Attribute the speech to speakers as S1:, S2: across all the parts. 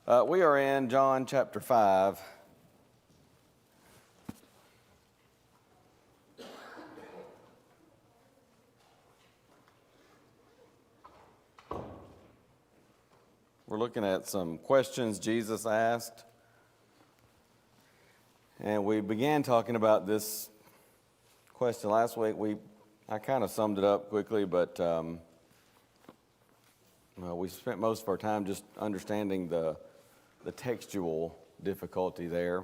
S1: We are in John chapter 5. We're looking at some questions Jesus asked. And we began talking about this question last week. I kind of summed it up quickly, but we spent most of our time just understanding the textual difficulty there.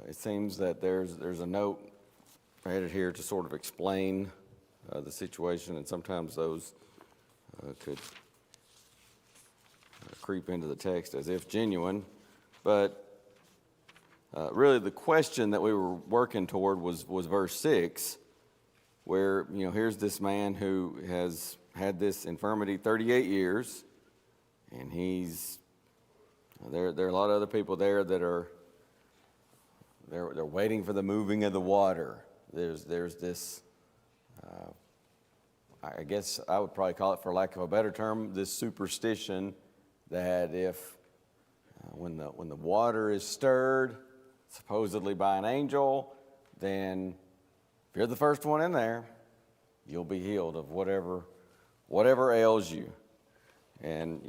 S1: It seems that there's a note added here to sort of explain the situation, and sometimes those could creep into the text as if genuine. But really the question that we were working toward was verse 6, where, here's this man who has had this infirmity 38 years, and there are a lot of other people there that are they're waiting for the moving of the water. There's this I guess I would probably call it, for lack of a better term, this superstition that if when the water is stirred, supposedly by an angel, then if you're the first one in there, you'll be healed of whatever ails you. And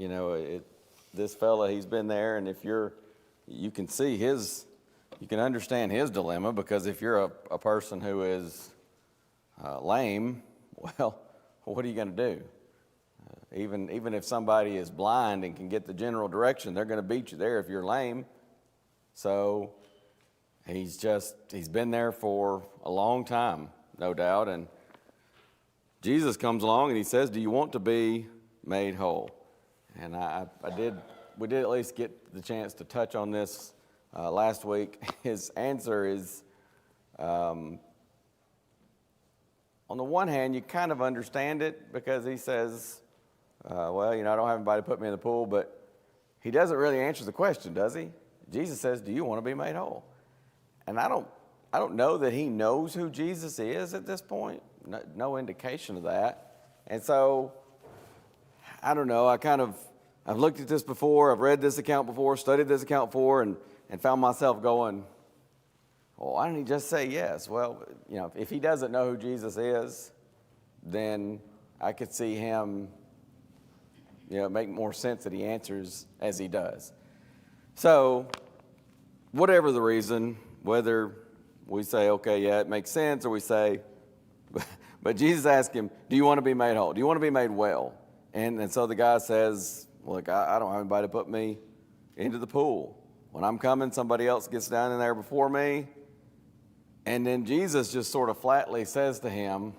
S1: this fella, he's been there, and if you can see you can understand his dilemma, because if you're a person who is lame, well, what are you going to do? Even if somebody is blind and can get the general direction, they're going to beat you there if you're lame. So he's been there for a long time, no doubt. And Jesus comes along and he says, "Do you want to be made whole?" And we did at least get the chance to touch on this last week. His answer is, on the one hand, you kind of understand it, because he says, I don't have anybody to put me in the pool, but he doesn't really answer the question, does he? Jesus says, "Do you want to be made whole?" And I don't know that he knows who Jesus is at this point. No indication of that. And so, I don't know. I've looked at this before. I've read this account before, studied this account before, and found myself going, well, why didn't he just say yes? Well, if he doesn't know who Jesus is, then I could see him, make more sense that he answers as he does. So, whatever the reason, whether we say, okay, yeah, it makes sense, or we say, but Jesus asked him, "Do you want to be made whole? Do you want to be made well?" And so the guy says, "Look, I don't have anybody to put me into the pool. When I'm coming, somebody else gets down in there before me." And then Jesus just sort of flatly says to him,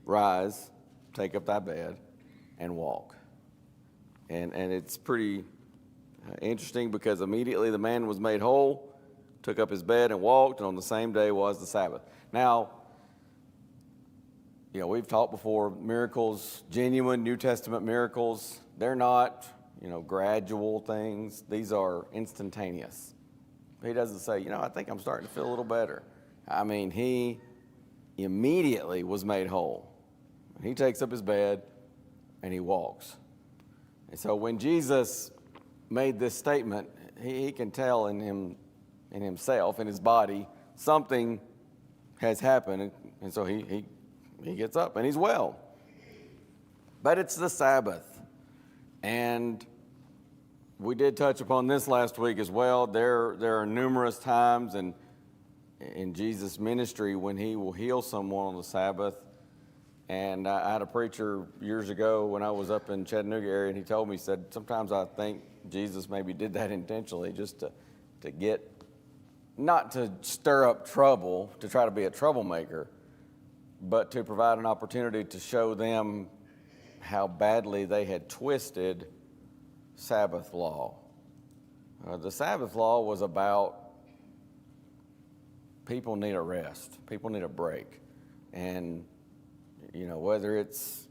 S1: "Rise, take up thy bed, and walk." And it's pretty interesting, because immediately the man was made whole, took up his bed and walked, and on the same day was the Sabbath. Now, we've talked before, miracles, genuine New Testament miracles, they're not, gradual things. These are instantaneous. He doesn't say, I think I'm starting to feel a little better. I mean, he immediately was made whole. He takes up his bed and he walks. And so when Jesus made this statement, he can tell in himself, in his body, something has happened. And so he gets up and he's well. But it's the Sabbath. And we did touch upon this last week as well. There are numerous times in Jesus' ministry when he will heal someone on the Sabbath. And I had a preacher years ago when I was up in Chattanooga area, and he told me, he said, sometimes I think Jesus maybe did that intentionally, just to get, not to stir up trouble, to try to be a troublemaker, but to provide an opportunity to show them how badly they had twisted Sabbath law. The Sabbath law was about people need a rest, people need a break. And, whether it's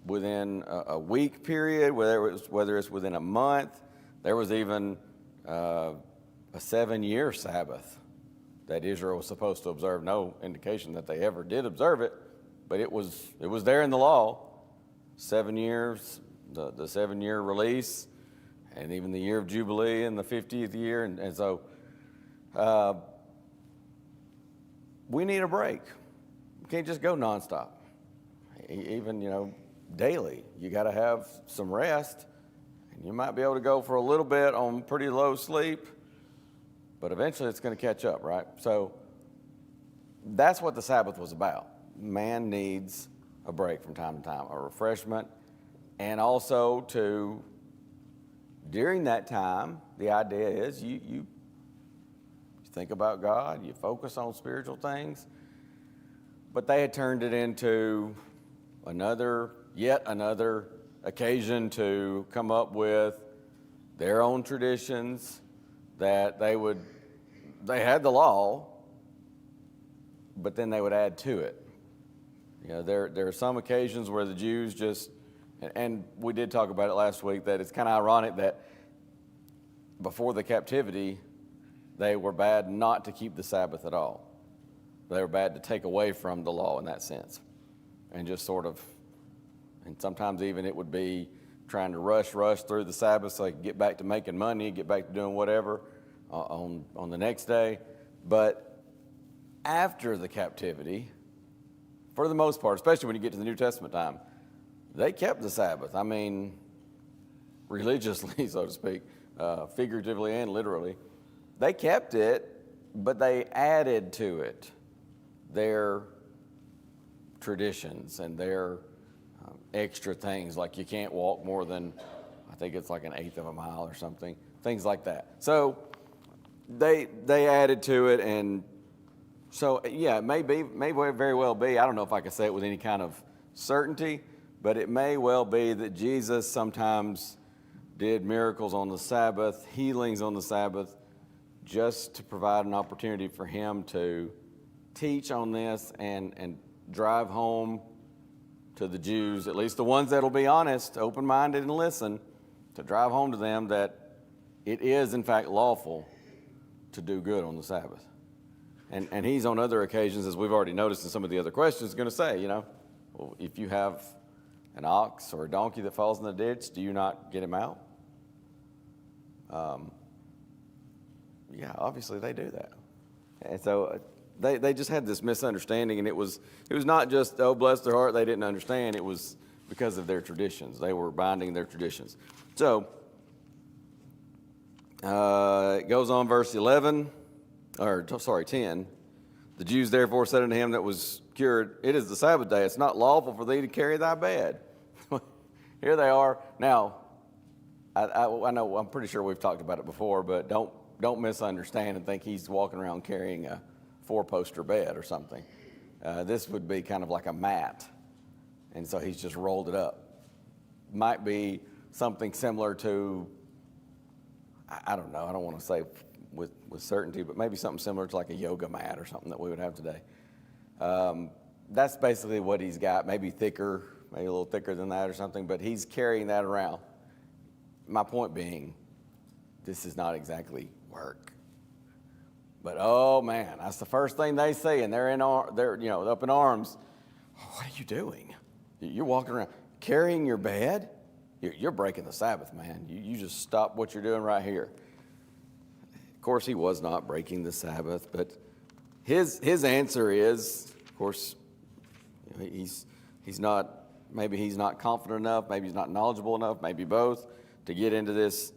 S1: within a week period, whether it's within a month, there was even a 7-year Sabbath that Israel was supposed to observe. No indication that they ever did observe it, but it was there in the law. 7 years, the 7-year release, and even the year of Jubilee and the 50th year. And so we need a break. We can't just go nonstop. Even, daily. You got to have some rest. And you might be able to go for a little bit on pretty low sleep, but eventually it's going to catch up, right? So that's what the Sabbath was about. Man needs a break from time to time, a refreshment, and also during that time, the idea is you think about God, you focus on spiritual things, but they had turned it into yet another occasion to come up with their own traditions that they had the law, but then they would add to it. There are some occasions where the Jews just, and we did talk about it last week, that it's kind of ironic that before the captivity, they were bad not to keep the Sabbath at all. They were bad to take away from the law in that sense. And just sort of, and sometimes even it would be trying to rush through the Sabbath so they could get back to making money, get back to doing whatever on the next day. But after the captivity, for the most part, especially when you get to the New Testament time, they kept the Sabbath. I mean, religiously, so to speak, figuratively and literally. They kept it, but they added to it their traditions and their extra things, like you can't walk more than, I think it's like 1/8 of a mile or something, things like that. So they added to it, and so yeah, it may very well be, I don't know if I can say it with any kind of certainty, but it may well be that Jesus sometimes did miracles on the Sabbath, healings on the Sabbath, just to provide an opportunity for him to teach on this and drive home to the Jews, at least the ones that'll be honest, open-minded, and listen, to drive home to them that it is, in fact, lawful to do good on the Sabbath. And he's on other occasions, as we've already noticed in some of the other questions, going to say, well, if you have an ox or a donkey that falls in the ditch, do you not get him out? Yeah, obviously they do that. And so they just had this misunderstanding, and it was not just, oh, bless their heart, they didn't understand. It was because of their traditions. They were binding their traditions. So it goes on, verse 10. The Jews therefore said unto him that was cured, it is the Sabbath day. It's not lawful for thee to carry thy bed. Here they are. Now, I know, I'm pretty sure we've talked about it before, but don't misunderstand and think he's walking around carrying a 4-poster bed or something. This would be kind of like a mat, and so he's just rolled it up. Might be something similar to, I don't know, I don't want to say with certainty, but maybe something similar to like a yoga mat or something that we would have today. That's basically what he's got, maybe thicker, maybe a little thicker than that or something, but he's carrying that around. My point being, this is not exactly work. But oh man, that's the first thing they say, and they're up in arms. What are you doing? You're walking around carrying your bed? You're breaking the Sabbath, man. You just stop what you're doing right here. Of course, he was not breaking the Sabbath, but his answer is, of course, he's not. Maybe he's not confident enough. Maybe he's not knowledgeable enough. Maybe both, to get into this,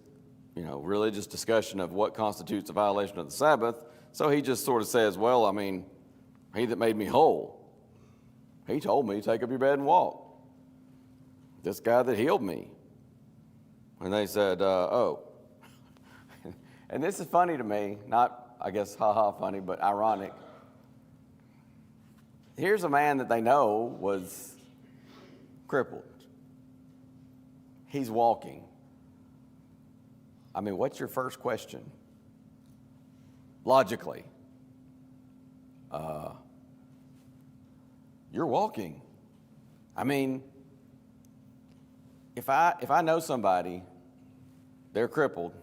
S1: religious discussion of what constitutes a violation of the Sabbath. So he just sort of says, well, I mean, he that made me whole, he told me, take up your bed and walk. This guy that healed me. And they said, oh. And this is funny to me, not, I guess, ha-ha funny, but ironic. Here's a man that they know was crippled. He's walking. I mean, what's your first question? Logically. You're walking. I mean, if I know somebody, they're crippled,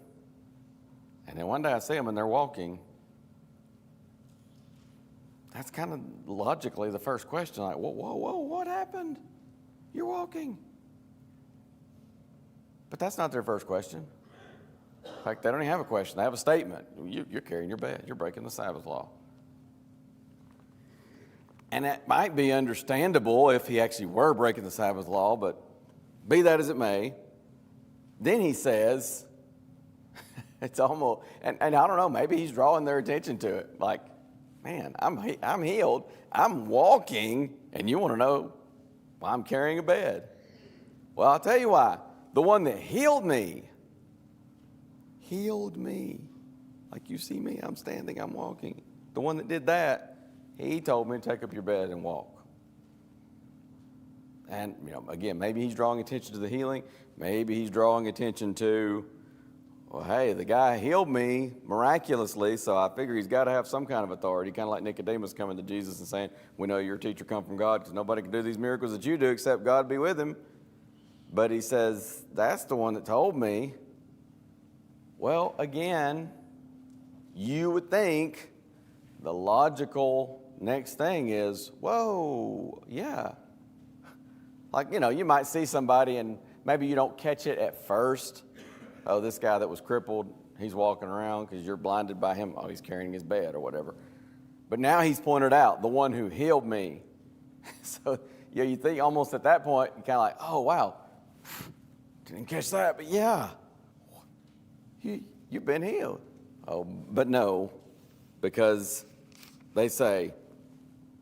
S1: and then one day I see them and they're walking, that's kind of logically the first question. Like, whoa, what happened? You're walking. But that's not their first question. In fact, they don't even have a question. They have a statement. You're carrying your bed. You're breaking the Sabbath law. And that might be understandable if he actually were breaking the Sabbath law, but be that as it may, then he says, it's almost, and I don't know, maybe he's drawing their attention to it. Like, man, I'm healed. I'm walking, and you want to know why I'm carrying a bed. Well, I'll tell you why. The one that healed me. Like you see me, I'm standing, I'm walking. The one that did that, he told me to take up your bed and walk. And, again, maybe he's drawing attention to the healing. Maybe he's drawing attention to, well, hey, the guy healed me miraculously, so I figure he's got to have some kind of authority, kind of like Nicodemus coming to Jesus and saying, we know your teacher come from God because nobody can do these miracles that you do except God be with him. But he says, that's the one that told me. Well, again, you would think the logical next thing is, whoa, yeah. Like, you might see somebody and maybe you don't catch it at first. Oh, this guy that was crippled, he's walking around because you're blinded by him. Oh, he's carrying his bed or whatever. But now he's pointed out, the one who healed me. So, you think almost at that point, you're kind of like, oh, wow, didn't catch that, but yeah, you've been healed. Oh, but no, because they say,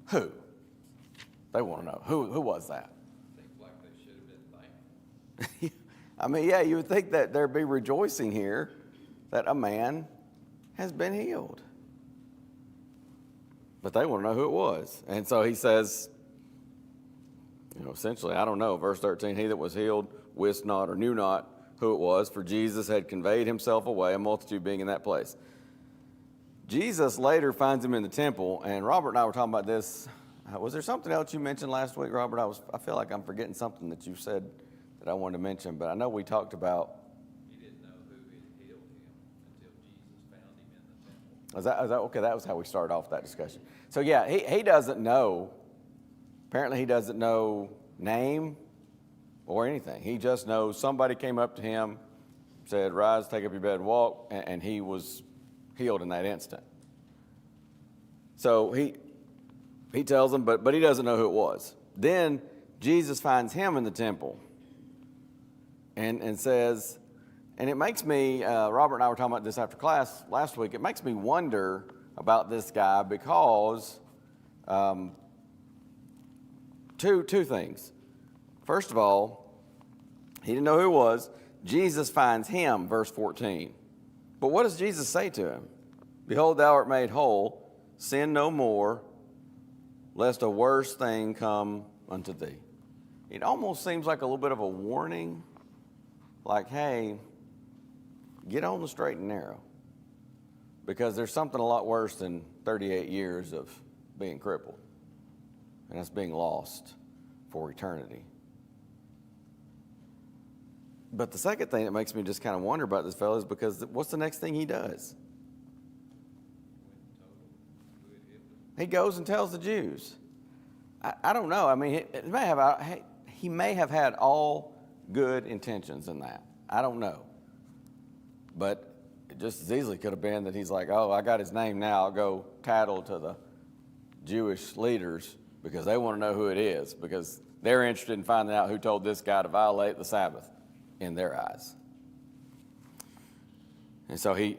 S1: who? They want to know, who was that?
S2: Seems like they should have been thankful.
S1: I mean, yeah, you would think that there'd be rejoicing here that a man has been healed. But they want to know who it was. And so he says, essentially, I don't know. Verse 13, he that was healed wist not or knew not who it was, for Jesus had conveyed himself away, a multitude being in that place. Jesus later finds him in the temple, and Robert and I were talking about this. Was there something else you mentioned last week, Robert? I feel like I'm forgetting something that you said that I wanted to mention, but I know we talked about.
S2: He didn't know who had healed him until Jesus found him in the temple.
S1: Is that okay? That was how we started off that discussion. So yeah, he doesn't know. Apparently, he doesn't know name or anything. He just knows somebody came up to him, said, "Rise, take up your bed, and walk," and he was healed in that instant. So he tells them, but he doesn't know who it was. Then Jesus finds him in the temple and says, and it makes me, Robert and I were talking about this after class last week, it makes me wonder about this guy because two things. First of all, he didn't know who it was. Jesus finds him, verse 14. But what does Jesus say to him? Behold, thou art made whole. Sin no more, lest a worse thing come unto thee. It almost seems like a little bit of a warning. Like, hey, get on the straight and narrow. Because there's something a lot worse than 38 years of being crippled. And that's being lost for eternity. But the second thing that makes me just kind of wonder about this fellow is because what's the next thing he does? He goes and tells the Jews. I don't know. I mean, he may have had all good intentions in that. I don't know. But it just as easily could have been that he's like, oh, I got his name now. I'll go tattle to the Jewish leaders because they want to know who it is, because they're interested in finding out who told this guy to violate the Sabbath in their eyes. And so he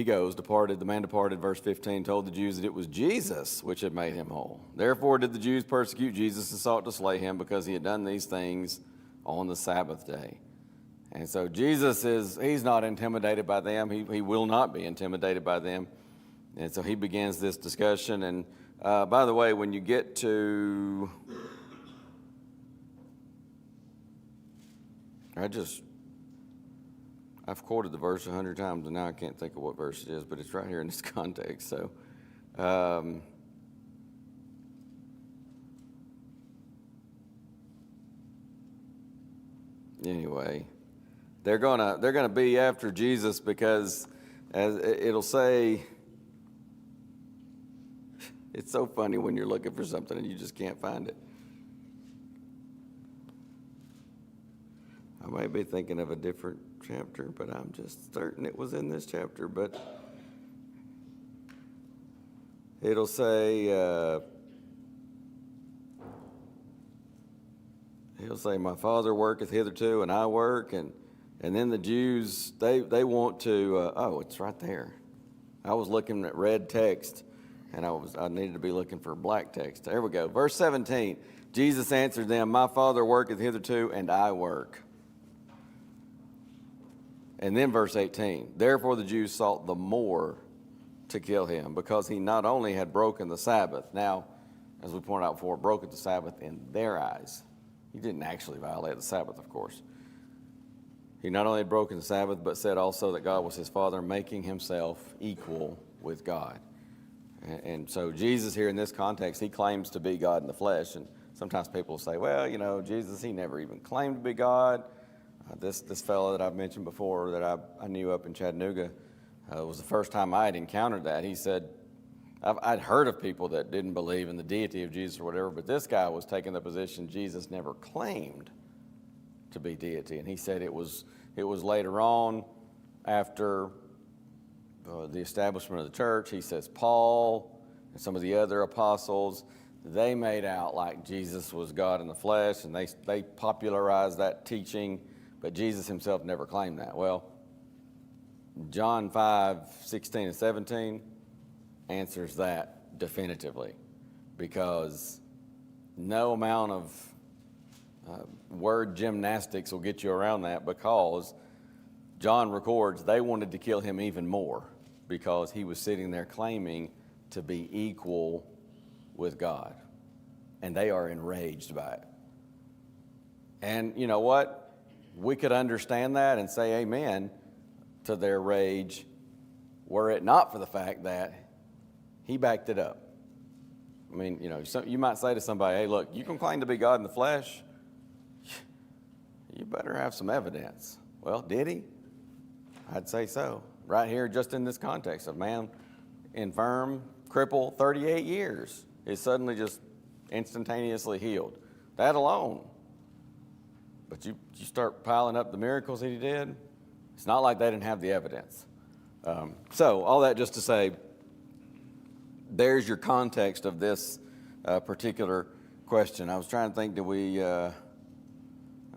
S1: goes, departed, the man departed, verse 15, told the Jews that it was Jesus which had made him whole. Therefore did the Jews persecute Jesus and sought to slay him because he had done these things on the Sabbath day. And so Jesus he's not intimidated by them. He will not be intimidated by them. And so he begins this discussion. And by the way, when you get to, I've quoted the verse 100 times, and now I can't think of what verse it is, but it's right here in this context. So, anyway, they're gonna be after Jesus because, as it'll say, it's so funny when you're looking for something and you just can't find it. may be thinking of a different chapter, but I'm just certain it was in this chapter. But it'll say, he'll say, my Father worketh hitherto, and I work. And then the Jews, they want to, oh, it's right there. I was looking at red text, and I needed to be looking for black text. There we go. Verse 17, Jesus answered them, my Father worketh hitherto, and I work. And then verse 18, therefore the Jews sought the more to kill him, because he not only had broken the Sabbath. Now, as we pointed out before, broken the Sabbath in their eyes. He didn't actually violate the Sabbath, of course. He not only had broken the Sabbath, but said also that God was his Father, making himself equal with God. And so Jesus here in this context, he claims to be God in the flesh. And sometimes people say, well, you know, Jesus, he never even claimed to be God. This fellow that I've mentioned before that I knew up in Chattanooga, was the first time I had encountered that. He said, I'd heard of people that didn't believe in the deity of Jesus or whatever, but this guy was taking the position Jesus never claimed to be deity. And he said it was later on, after the establishment of the church, he says Paul and some of the other apostles, they made out like Jesus was God in the flesh, and they popularized that teaching, but Jesus himself never claimed that. Well, John 5:16 and 17 answers that definitively, because no amount of word gymnastics will get you around that, because John records they wanted to kill him even more because he was sitting there claiming to be equal with God, and they are enraged by it. And you know what? We could understand that and say amen to their rage, were it not for the fact that he backed it up. I mean, you know, you might say to somebody, hey, look, you can claim to be God in the flesh. You better have some evidence. Well, did he? I'd say so. Right here, just in this context, a man infirm, crippled, 38 years is suddenly just instantaneously healed. That alone. But you start piling up the miracles that he did, it's not like they didn't have the evidence. So all that just to say, there's your context of this particular question. I was trying to think, I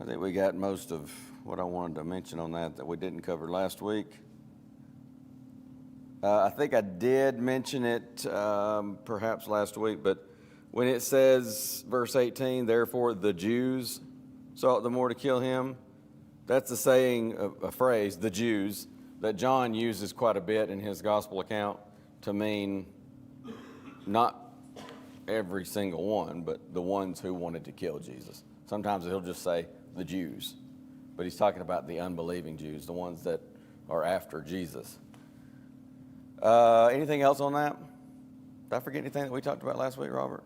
S1: think we got most of what I wanted to mention on that we didn't cover last week. I think I did mention it perhaps last week, but when it says, verse 18, therefore the Jews sought the more to kill him, that's a saying, a phrase, the Jews, that John uses quite a bit in his gospel account to mean not every single one, but the ones who wanted to kill Jesus. Sometimes he'll just say the Jews, but he's talking about the unbelieving Jews, the ones that are after Jesus. Anything else on that? Did I forget anything that we talked about last week, Robert?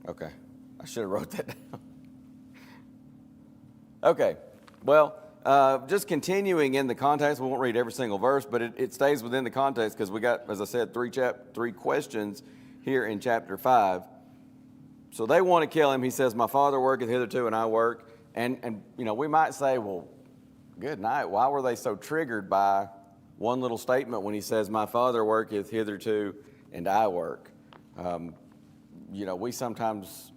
S1: Okay, I should have wrote that down. Okay, well, just continuing in the context, we won't read every single verse, but it stays within the context because we got, as I said, three questions here in chapter 5. So they want to kill him. He says, my Father worketh hitherto, and I work. And you know, we might say, well, good night. Why were they so triggered by one little statement when he says, my Father worketh hitherto, and I work? You know, we sometimes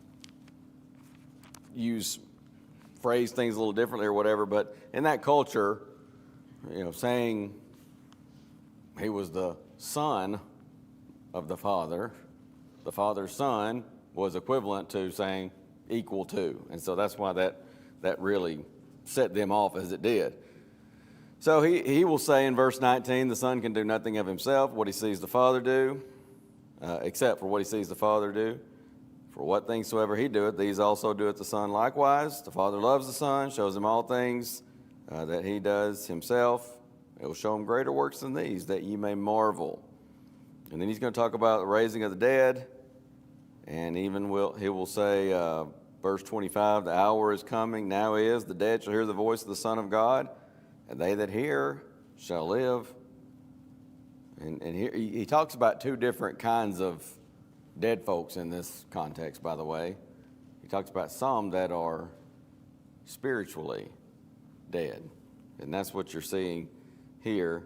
S1: phrase things a little differently or whatever, but in that culture, you know, saying he was the son of the Father's son was equivalent to saying equal to. And so that's why that really set them off as it did. So he will say in verse 19, the Son can do nothing of himself, what he sees the Father do, except for what he sees the Father do. For what things soever he doeth, these also doeth the Son likewise. The Father loves the Son, shows him all things that he does himself. It will show him greater works than these, that ye may marvel. And then he's going to talk about the raising of the dead. And even he will say, verse 25, the hour is coming, now is, the dead shall hear the voice of the Son of God, and they that hear shall live. And here he talks about two different kinds of dead folks in this context, by the way. He talks about some that are spiritually dead. And that's what you're seeing here.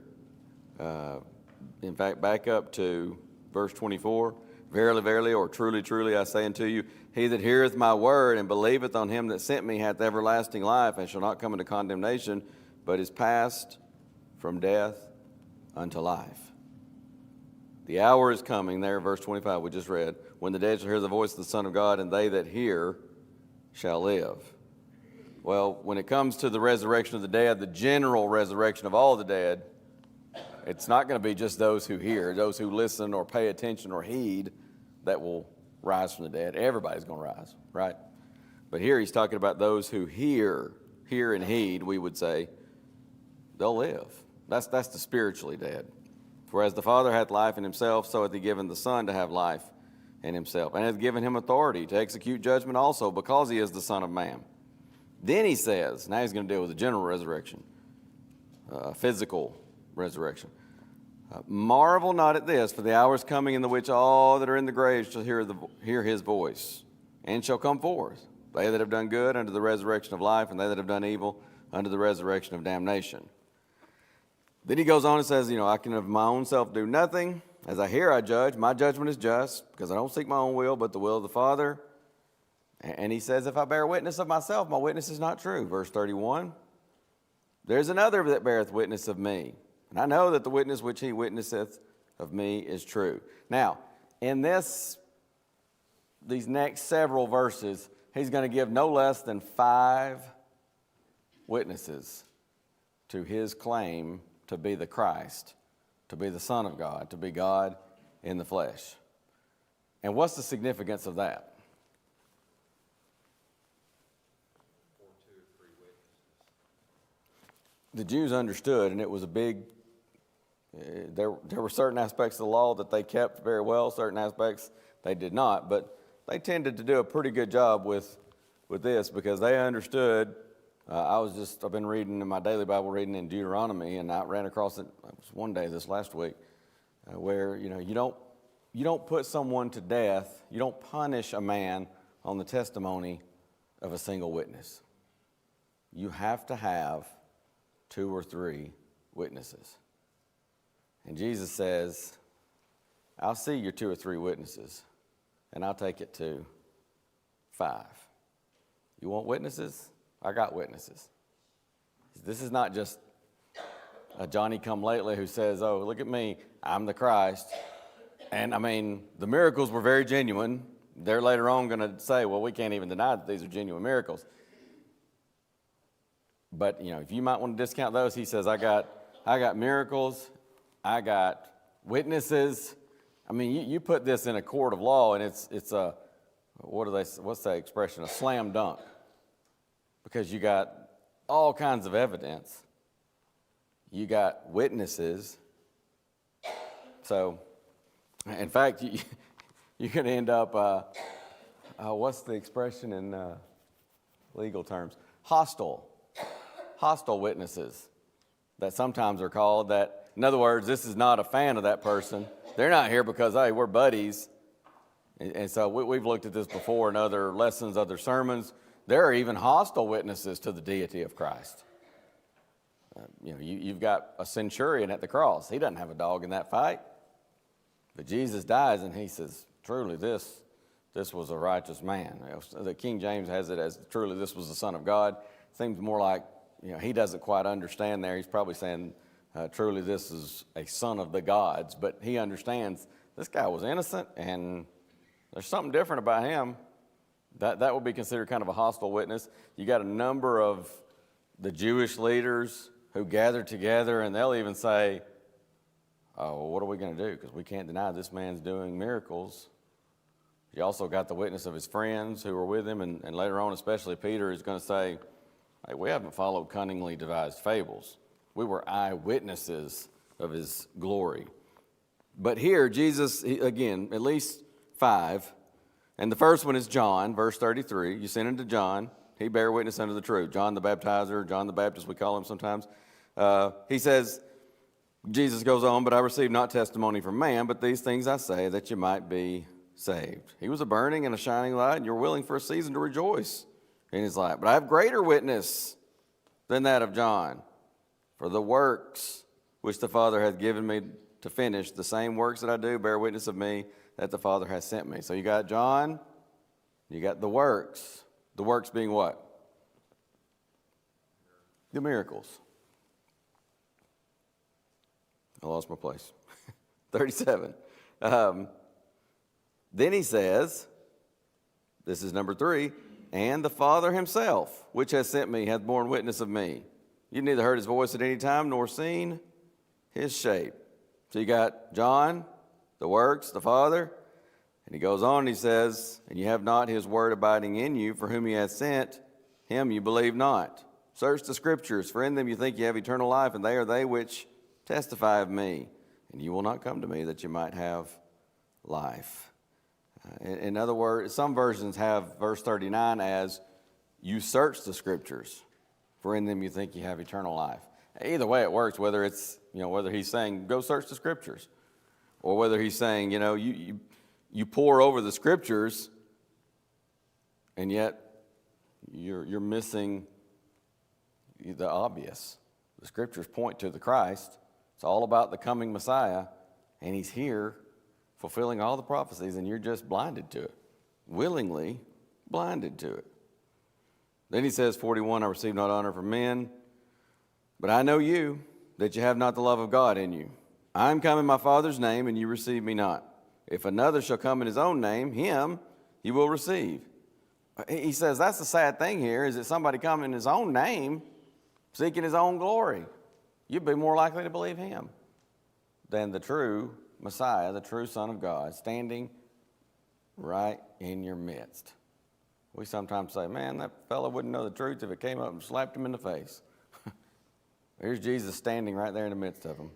S1: In fact, back up to verse 24. Verily, verily, or truly, truly, I say unto you, he that heareth my word and believeth on him that sent me hath everlasting life, and shall not come into condemnation, but is passed from death unto life. The hour is coming, there, verse 25, we just read, when the dead shall hear the voice of the Son of God, and they that hear shall live. Well, when it comes to the resurrection of the dead, the general resurrection of all the dead, it's not going to be just those who hear, those who listen or pay attention or heed that will rise from the dead. Everybody's going to rise, right? But here he's talking about those who hear and heed, we would say, they'll live. That's the spiritually dead. For as the Father hath life in himself, so hath he given the Son to have life in himself, and hath given him authority to execute judgment also, because he is the Son of Man. Then he says, now he's going to deal with the general resurrection, physical resurrection. Marvel not at this, for the hour is coming in the which all that are in the grave shall hear his voice, and shall come forth. They that have done good unto the resurrection of life, and they that have done evil unto the resurrection of damnation. Then he goes on and says, I can of my own self do nothing. As I hear, I judge. My judgment is just, because I don't seek my own will, but the will of the Father. And he says, if I bear witness of myself, my witness is not true. Verse 31, there's another that beareth witness of me. And I know that the witness which he witnesseth of me is true. Now, in these next several verses, he's going to give no less than 5 witnesses to his claim to be the Christ, to be the Son of God, to be God in the flesh. And what's the significance of that?
S2: Or 2 or 3 witnesses.
S1: The Jews understood, and it was a big, there were certain aspects of the law that they kept very well, certain aspects they did not, but they tended to do a pretty good job with this, because they understood. I've been reading in my daily Bible reading in Deuteronomy, and I ran across it was one day this last week, where you don't put someone to death, you don't punish a man on the testimony of a single witness. You have to have 2 or 3 witnesses. And Jesus says, I'll see your 2 or 3 witnesses, and I'll take it to 5. You want witnesses? I got witnesses. This is not just a Johnny-come-lately who says, oh, look at me, I'm the Christ. And, the miracles were very genuine. They're later on going to say, well, we can't even deny that these are genuine miracles. But, if you might want to discount those, he says, I got miracles, I got witnesses. You put this in a court of law, and it's a, what's that expression, a slam dunk. Because you got all kinds of evidence. You got witnesses. So, in fact, you're going to end up, what's the expression in legal terms? Hostile witnesses that sometimes are called that. In other words, this is not a fan of that person. They're not here because, hey, we're buddies. And so we've looked at this before in other lessons, other sermons. There are even hostile witnesses to the deity of Christ. You've got a centurion at the cross. He doesn't have a dog in that fight. But Jesus dies, and he says, truly, this was a righteous man. The King James has it as, truly, this was the Son of God. Seems more like, he doesn't quite understand there. He's probably saying, truly, this is a son of the gods. But he understands this guy was innocent, and there's something different about him. That would be considered kind of a hostile witness. You got a number of the Jewish leaders who gather together, and they'll even say, oh, well, what are we going to do? Because we can't deny this man's doing miracles. You also got the witness of his friends who were with him, and later on, especially Peter, is going to say, hey, we haven't followed cunningly devised fables. We were eyewitnesses of his glory. But here, Jesus, again, at least 5. And the first one is John, verse 33. You sent unto John, he bare witness unto the truth. John the Baptizer, John the Baptist, we call him sometimes. He says, Jesus goes on, but I received not testimony from man, but these things I say, that you might be saved. He was a burning and a shining light, and you're willing for a season to rejoice in his life. But I have greater witness than that of John. For the works which the Father hath given me to finish, the same works that I do bear witness of me that the Father has sent me. So you got John, you got the works. The works being what? The miracles. I lost my place. 37. Then he says, this is number 3, and the Father himself, which has sent me, hath borne witness of me. You've neither heard his voice at any time, nor seen his shape. So you got John, the works, the Father, and he goes on and he says, and you have not his word abiding in you, for whom he hath sent, him you believe not. Search the Scriptures, for in them you think you have eternal life, and they are they which testify of me. And you will not come to me that you might have life. In other words, some versions have verse 39 as, you search the Scriptures, for in them you think you have eternal life. Either way it works, whether it's, whether he's saying, go search the Scriptures, or whether he's saying, you pore over the Scriptures, and yet you're missing the obvious. The Scriptures point to the Christ. It's all about the coming Messiah, and he's here fulfilling all the prophecies, and you're just blinded to it, willingly blinded to it. Then he says, 41, I receive not honor from men, but I know you, that you have not the love of God in you. I am come in my Father's name, and you receive me not. If another shall come in his own name, him you will receive. He says that's the sad thing here, is that somebody come in his own name, seeking his own glory. You'd be more likely to believe him than the true Messiah, the true Son of God, standing right in your midst. We sometimes say, man, that fellow wouldn't know the truth if it came up and slapped him in the face. Here's Jesus standing right there in the midst of them.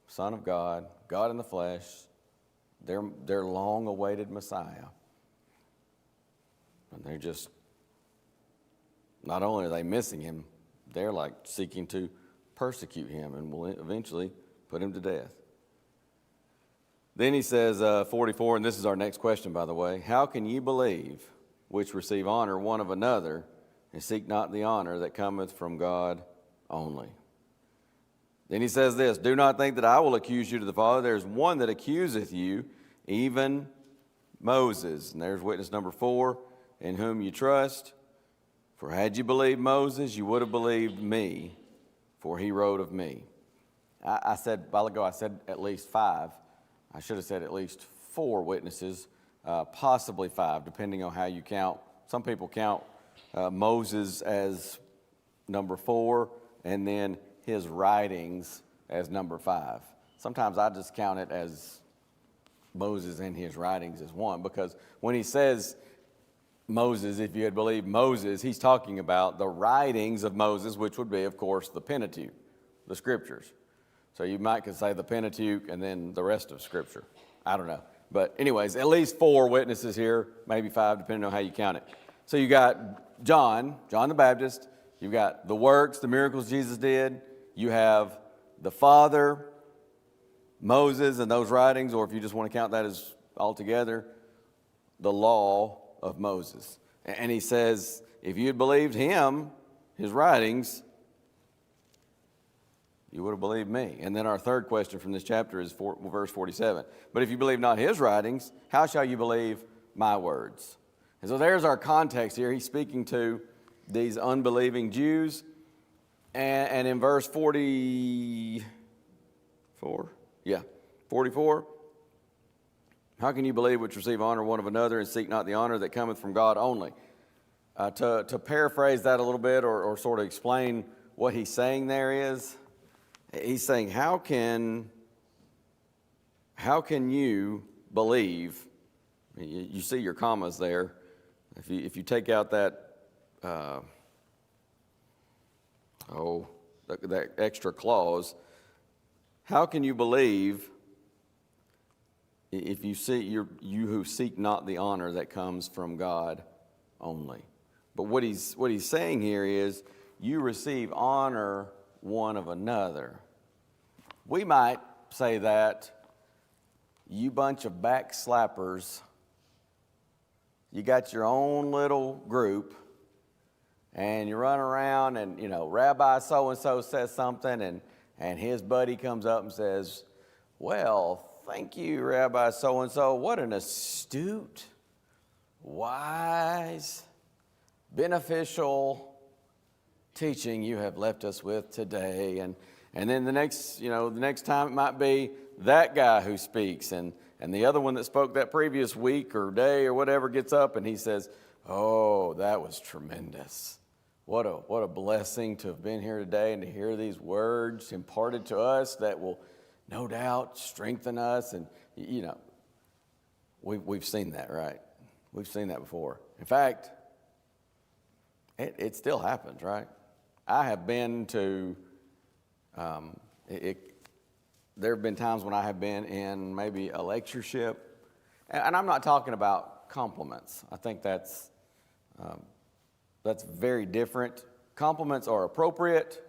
S1: Son of God, God in the flesh, their long-awaited Messiah. And they're just, not only are they missing him, they're like seeking to persecute him and will eventually put him to death. Then he says, 44, and this is our next question, by the way. How can ye believe, which receive honor one of another, and seek not the honor that cometh from God only? Then he says this, do not think that I will accuse you to the Father. There is one that accuseth you, even Moses. And there's witness number 4, in whom you trust. For had you believed Moses, you would have believed me, for he wrote of me. I said, a while ago, I said at least 5. I should have said at least 4 witnesses, possibly 5, depending on how you count. Some people count Moses as number 4, and then his writings as number 5. Sometimes I just count it as Moses and his writings as one, because when he says Moses, if you had believed Moses, he's talking about the writings of Moses, which would be, of course, the Pentateuch, the Scriptures. So you might could say the Pentateuch and then the rest of Scripture. I don't know. But anyways, at least 4 witnesses here, maybe 5, depending on how you count it. So you got John the Baptist. You've got the works, the miracles Jesus did. You have the Father, Moses and those writings, or if you just want to count that as altogether, the law of Moses. And he says, if you had believed him, his writings, you would have believed me. And then our third question from this chapter is verse 47. But if you believe not his writings, how shall you believe my words? And so there's our context here. He's speaking to these unbelieving Jews. And in verse 44, how can you believe which receive honor one of another and seek not the honor that cometh from God only? To paraphrase that a little bit or sort of explain what he's saying there is, he's saying, how can you believe, you see your commas there, if you take out that, that extra clause, how can you believe if you see you who seek not the honor that comes from God only? But what he's saying here is you receive honor one of another. We might say that you bunch of backslappers, you got your own little group, and you run around and, Rabbi so-and-so says something and his buddy comes up and says, well, thank you, Rabbi so-and-so. What an astute, wise, beneficial teaching you have left us with today. And then the next time it might be that guy who speaks and the other one that spoke that previous week or day or whatever gets up and he says, oh, that was tremendous. What a blessing to have been here today and to hear these words imparted to us that will no doubt strengthen us. And, we've seen that, right? We've seen that before. In fact, it still happens, right? I have been to, there have been times when I have been in maybe a lectureship, and I'm not talking about compliments. I think that's very different. Compliments are appropriate,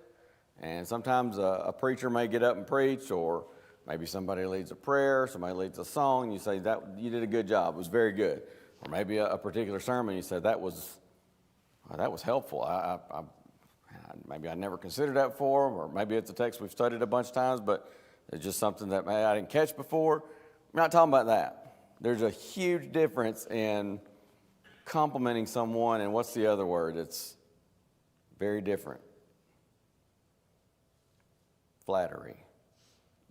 S1: and sometimes a preacher may get up and preach, or maybe somebody leads a prayer, somebody leads a song, you say, that you did a good job, it was very good. Or maybe a particular sermon, you said, that was helpful. Maybe I never considered that before, or maybe it's a text we've studied a bunch of times, but it's just something that I didn't catch before. I'm not talking about that. There's a huge difference in complimenting someone, and what's the other word? It's very different. Flattery.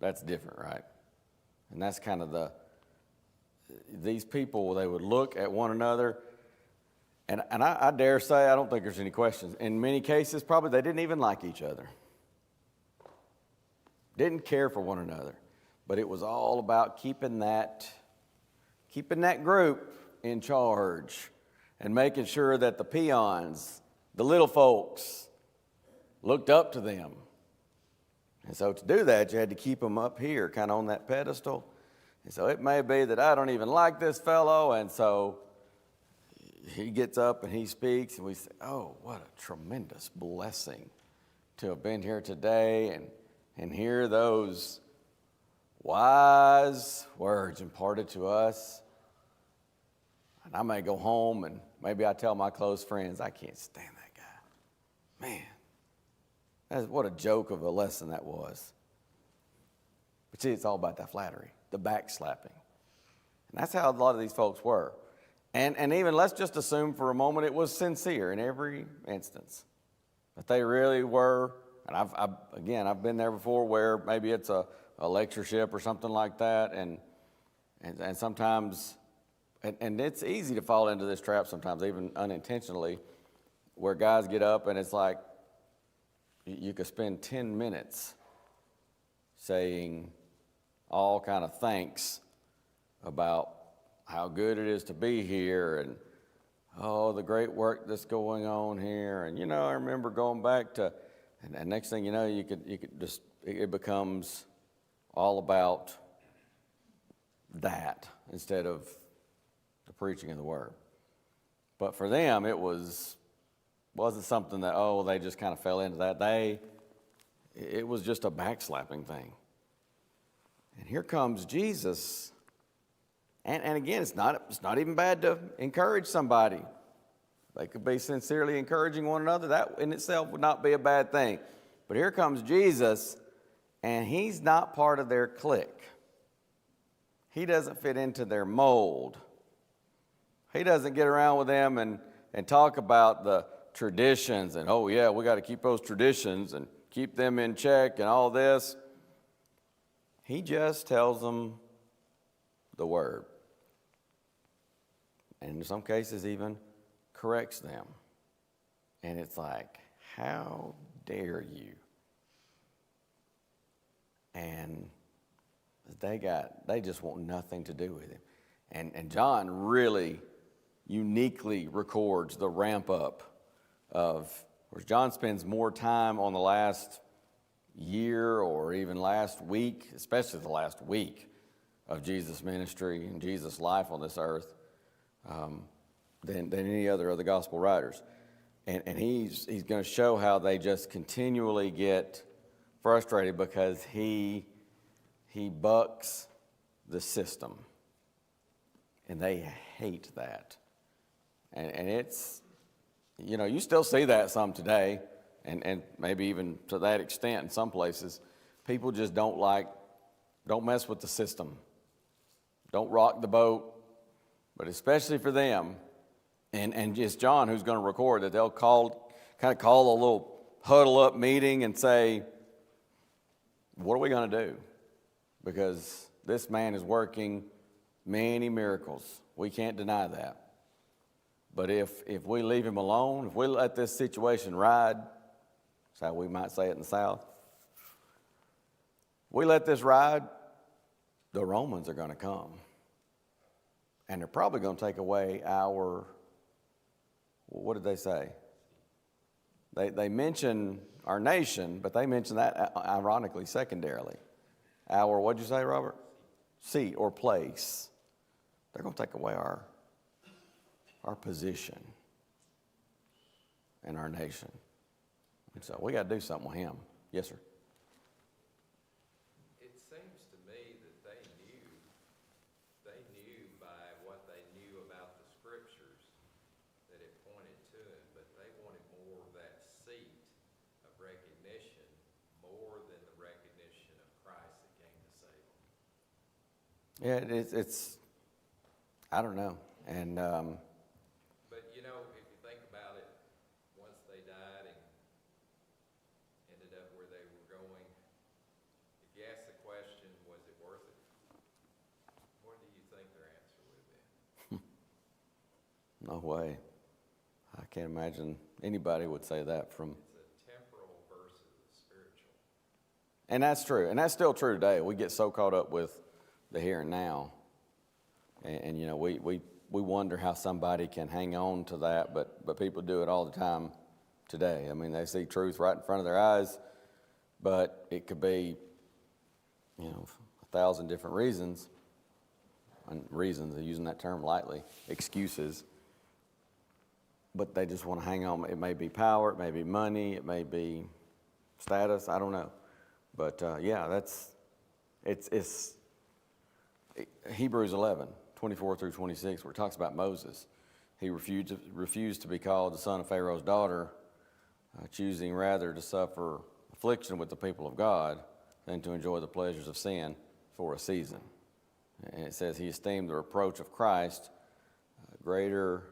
S1: That's different, right? And that's kind of these people, they would look at one another, and I dare say, I don't think there's any questions. In many cases, probably they didn't even like each other. Didn't care for one another. But it was all about keeping that group in charge and making sure that the peons, the little folks, looked up to them. And so to do that, you had to keep them up here, kind of on that pedestal. And so it may be that I don't even like this fellow, and so he gets up and he speaks, and we say, oh, what a tremendous blessing to have been here today and hear those wise words imparted to us. And I may go home and maybe I tell my close friends, I can't stand that guy. Man, what a joke of a lesson that was. But see, it's all about that flattery, the backslapping. And that's how a lot of these folks were. And even, let's just assume for a moment it was sincere in every instance. That they really were, and I've been there before where maybe it's a lectureship or something like that, and sometimes, and it's easy to fall into this trap sometimes, even unintentionally, where guys get up and it's like, you could spend 10 minutes saying all kind of thanks about how good it is to be here, and the great work that's going on here. And I remember going back to, and next thing you know, you could just, it becomes all about that instead of the preaching of the word. But for them, it wasn't something that, they just kind of fell into that. It was just a backslapping thing. And here comes Jesus. And again, it's not even bad to encourage somebody. They could be sincerely encouraging one another. That in itself would not be a bad thing. But here comes Jesus, and he's not part of their clique. He doesn't fit into their mold. He doesn't get around with them and talk about the traditions and, we got to keep those traditions and keep them in check and all this. He just tells them the word. And in some cases even corrects them. And it's like, how dare you? And they just want nothing to do with him. And John really uniquely records the ramp up of, where John spends more time on the last year or even last week, especially the last week of Jesus' ministry and Jesus' life on this earth, than any other of the gospel writers. And he's going to show how they just continually get frustrated because he bucks the system. And they hate that. And You still see that some today, and maybe even to that extent in some places. People just don't mess with the system. Don't rock the boat, but especially for them, and it's John who's going to record that they'll call a little huddle up meeting and say, what are we going to do? Because this man is working many miracles. We can't deny that. But if we leave him alone, if we let this situation ride, that's how we might say it in the South, we let this ride, the Romans are going to come. And they're probably going to take away our, what did they say? They mention our nation, but they mention that ironically secondarily. Our, what'd you say, Robert? Seat or place. They're going to take away our position and our nation. And so we got to do something with him. Yes, sir.
S2: It seems to me that they knew by what they knew about the scriptures that it pointed to him, but they wanted more of that seat of recognition more than the recognition of Christ that came to save them.
S1: Yeah, it's I don't know. And
S2: But if you think about it, once they died and ended up where they were going, if you ask the question, was it worth it? What do you think their answer would have been?
S1: no way. I can't imagine anybody would say that from.
S2: It's a temporal versus a spiritual.
S1: And that's true. And that's still true today. We get so caught up with the here and now. And we wonder how somebody can hang on to that, but people do it all the time today. I mean, they see truth right in front of their eyes, but it could be, 1,000 different reasons, and reasons, they're using that term lightly, excuses, but they just want to hang on. It may be power, it may be money, it may be status, I don't know. But it's Hebrews 11:24-26, where it talks about Moses. He refused to be called the son of Pharaoh's daughter, choosing rather to suffer affliction with the people of God than to enjoy the pleasures of sin for a season. And it says he esteemed the reproach of Christ greater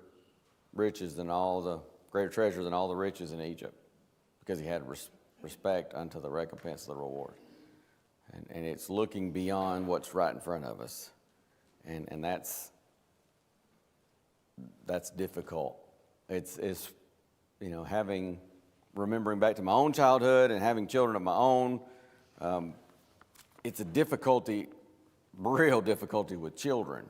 S1: treasure than all the riches in Egypt, because he had respect unto the recompense of the reward. And it's looking beyond what's right in front of us. And that's difficult. It's remembering back to my own childhood and having children of my own. It's a real difficulty with children,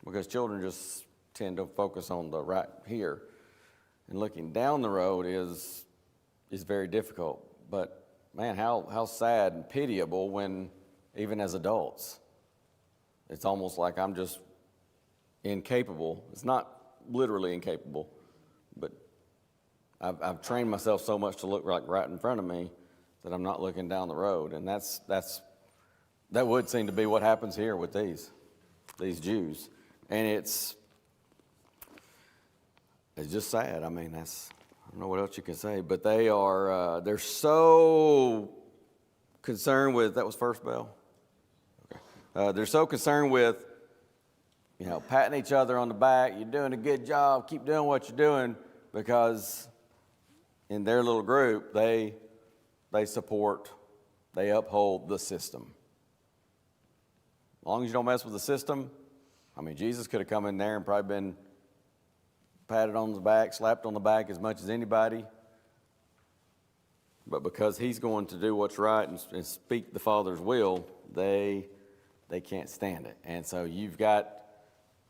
S1: because children just tend to focus on the right here. And looking down the road is very difficult. But man, how sad and pitiable when, even as adults, it's almost like I'm just incapable. It's not literally incapable, but I've trained myself so much to look like right in front of me that I'm not looking down the road. And that would seem to be what happens here with these Jews. And it's just sad. I mean, I don't know what else you can say, but they're so concerned with, that was first bell? Okay. They're so concerned with, patting each other on the back. You're doing a good job. Keep doing what you're doing, because in their little group, they uphold the system. As long as you don't mess with the system, Jesus could have come in there and probably been patted on the back, slapped on the back as much as anybody. But because he's going to do what's right and speak the Father's will, they can't stand it. And so you've got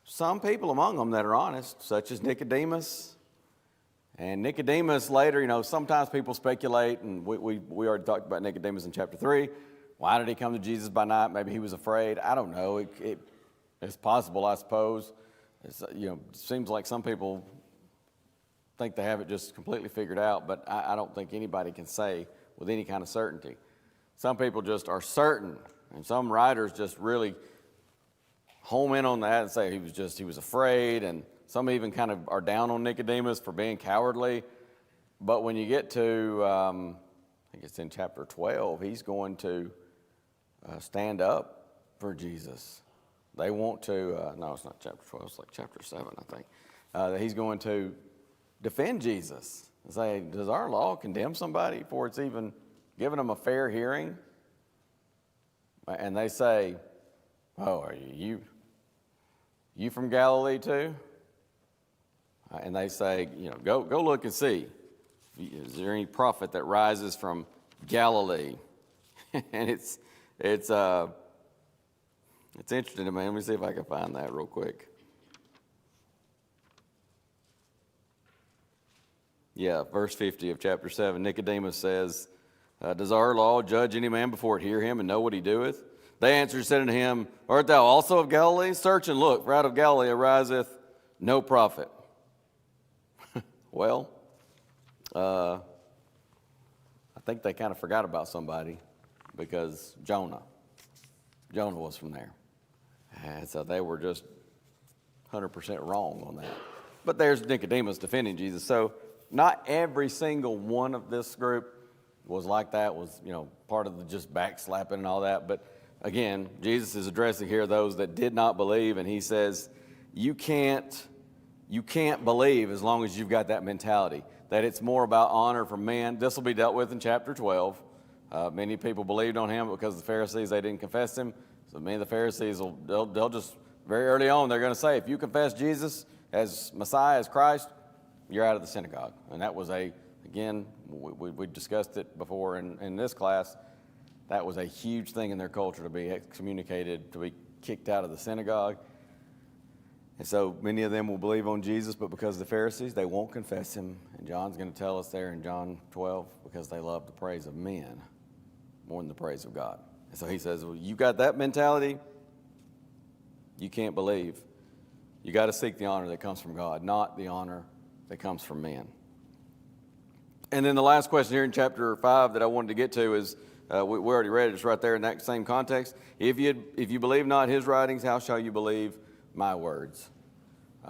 S1: some people among them that are honest, such as Nicodemus. And Nicodemus later, sometimes people speculate, and we already talked about Nicodemus in chapter 3. Why did he come to Jesus by night? Maybe he was afraid. I don't know. It's possible, I suppose. It seems like some people think they have it just completely figured out, but I don't think anybody can say with any kind of certainty. Some people just are certain, and some writers just really home in on that and say he was afraid, and some even kind of are down on Nicodemus for being cowardly. But when you get to, I think it's in chapter 12, he's going to stand up for Jesus. They want to, no, it's not chapter 12, it's like chapter 7, I think. That he's going to defend Jesus and say, does our law condemn somebody before it's even given them a fair hearing? And they say, oh, are you from Galilee too? And they say, go look and see. Is there any prophet that rises from Galilee? And it's interesting to me. Let me see if I can find that real quick. Yeah, verse 50 of chapter 7. Nicodemus says, does our law judge any man before it hear him and know what he doeth? They answered and said unto him, art thou also of Galilee? Search and look, for out of Galilee ariseth no prophet. Well, I think they kind of forgot about somebody, because Jonah was from there. And so they were just 100% wrong on that. But there's Nicodemus defending Jesus. So not every single one of this group was like that, was, part of the just backslapping and all that. But again, Jesus is addressing here those that did not believe, and he says, you can't believe as long as you've got that mentality, that it's more about honor from man. This will be dealt with in chapter 12. Many people believed on him because the Pharisees, they didn't confess him. So many of the Pharisees, they'll just, very early on, they're going to say, if you confess Jesus as Messiah, as Christ, you're out of the synagogue. And that was again, we discussed it before in this class, that was a huge thing in their culture, to be excommunicated, to be kicked out of the synagogue. And so many of them will believe on Jesus, but because of the Pharisees, they won't confess him. And John's going to tell us there in John 12, because they love the praise of men more than the praise of God. And so he says, well, you got that mentality, you can't believe. You got to seek the honor that comes from God, not the honor that comes from men. And then the last question here in chapter 5 that I wanted to get to is, we already read it, it's right there in that same context. If you believe not his writings, how shall you believe my words?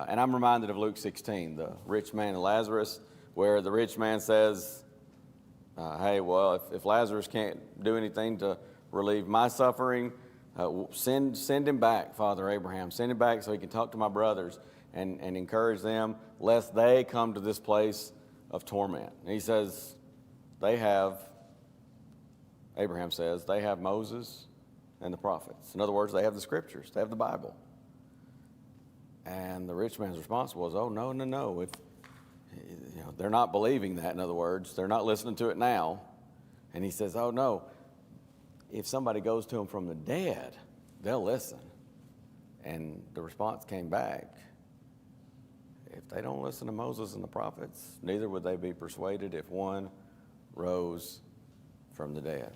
S1: And I'm reminded of Luke 16, the rich man and Lazarus, where the rich man says, hey, well, if Lazarus can't do anything to relieve my suffering, send him back, Father Abraham. Send him back so he can talk to my brothers and encourage them, lest they come to this place of torment. And he says, Abraham says, they have Moses and the prophets. In other words, they have the scriptures, they have the Bible. And the rich man's response was, oh, no. If, they're not believing that, in other words. They're not listening to it now. And he says, oh, no. If somebody goes to them from the dead, they'll listen. And the response came back, if they don't listen to Moses and the prophets, neither would they be persuaded if one rose from the dead.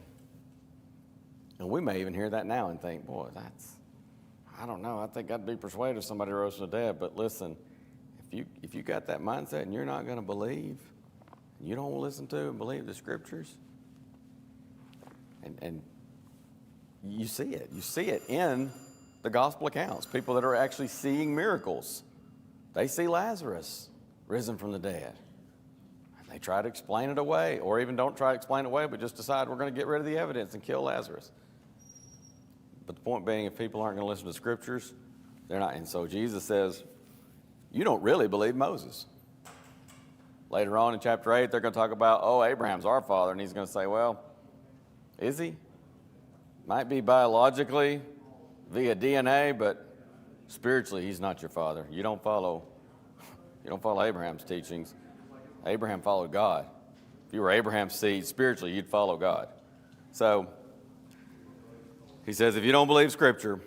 S1: And we may even hear that now and think, boy, I don't know. I think I'd be persuaded if somebody rose from the dead. But listen, if you got that mindset and you're not going to believe, you don't listen to and believe the scriptures, and you see it. You see it in the gospel accounts. People that are actually seeing miracles. They see Lazarus risen from the dead. And they try to explain it away, or even don't try to explain it away, but just decide we're going to get rid of the evidence and kill Lazarus. But the point being, if people aren't going to listen to scriptures, they're not. And so Jesus says, you don't really believe Moses. Later on in chapter 8, they're going to talk about, oh, Abraham's our father. And he's going to say, well, is he? Might be biologically, via DNA, but spiritually, he's not your father. You don't follow Abraham's teachings. Abraham followed God. If you were Abraham's seed, spiritually, you'd follow God. So he says, if you don't believe Scripture,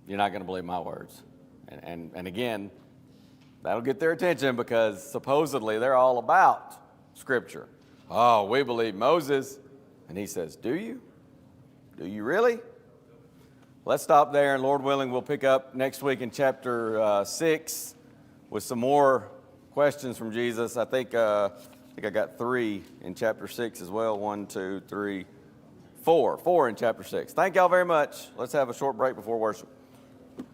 S1: you're not going to believe my words. And again, that'll get their attention, because supposedly they're all about Scripture. Oh, we believe Moses. And he says, do you? Do you really? Let's stop there, and Lord willing, we'll pick up next week in chapter 6 with some more questions from Jesus. I think I got 3 in chapter 6 as well. 1, 2, 3, 4. 4 in chapter 6. Thank y'all very much. Let's have a short break before worship.